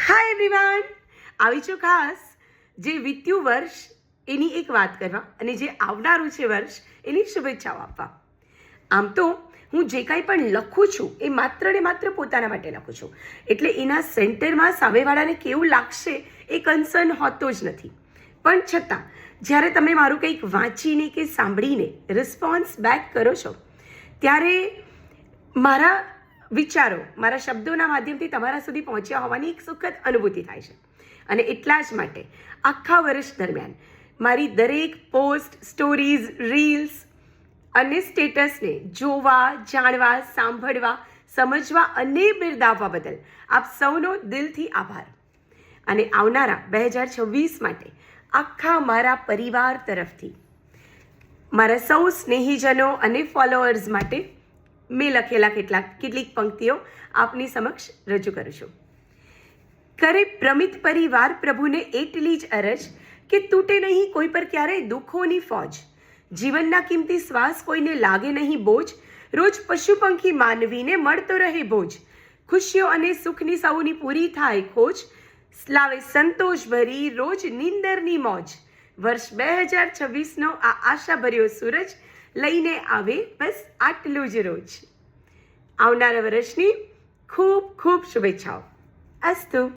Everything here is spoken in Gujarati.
હાય એવરીવન, આવી છું ખાસ જે વીત્યું વર્ષ એની એક વાત કરવા અને જે આવનારું છે વર્ષ એની શુભેચ્છાઓ આપવા. આમ તો હું જે કાંઈ પણ લખું છું એ માત્ર ને માત્ર પોતાના માટે લખું છું, એટલે એના સેન્ટરમાં સામેવાળાને કેવું લાગશે એ કન્સર્ન હોતો જ નથી. પણ છતાં જ્યારે તમે મારું કંઈક વાંચીને કે સાંભળીને રિસ્પોન્સ બેક કરો છો ત્યારે મારા વિચારો મારા શબ્દોના માધ્યમથી તમારા સુધી પહોંચ્યા હોવાની એક સુખદ અનુભૂતિ થાય છે. અને એટલા જ માટે આખા વર્ષ દરમિયાન મારી દરેક પોસ્ટ, સ્ટોરીઝ, રીલ્સ અને સ્ટેટસને જોવા, જાણવા, સાંભળવા, સમજવા અને બિરદાવવા બદલ આપ સૌનો દિલથી આભાર. અને આવનારા 2026 માટે આખા મારા પરિવાર તરફથી મારા સૌ સ્નેહીજનો અને ફોલોઅર્સ માટે મેં લખેલા કેટલીક પંક્તિઓ આપની સમક્ષ રજૂ કરું છું. કરે પ્રમિત પરિવાર પ્રભુને એટલી જ અરજ કે તૂટે નહીં કોઈ પર ક્યારેય દુઃખોની ફોજ. જીવનના કિંમતી શ્વાસ કોઈને લાગે નહીં બોજ, રોજ પશુ પંખી માનવીને મળતો રહે ભોજ. ખુશીઓ અને સુખની સૌની પૂરી થાય ખોજ, લાવે સંતોષ ભરી રોજ નિંદરની મોજ. વર્ષ 2026નો આ આશાભર્યો સૂરજ લઈને આવે બસ આટલું જ રોજ. આવનારા વર્ષની ખૂબ ખૂબ શુભેચ્છાઓ. અસ્તુ.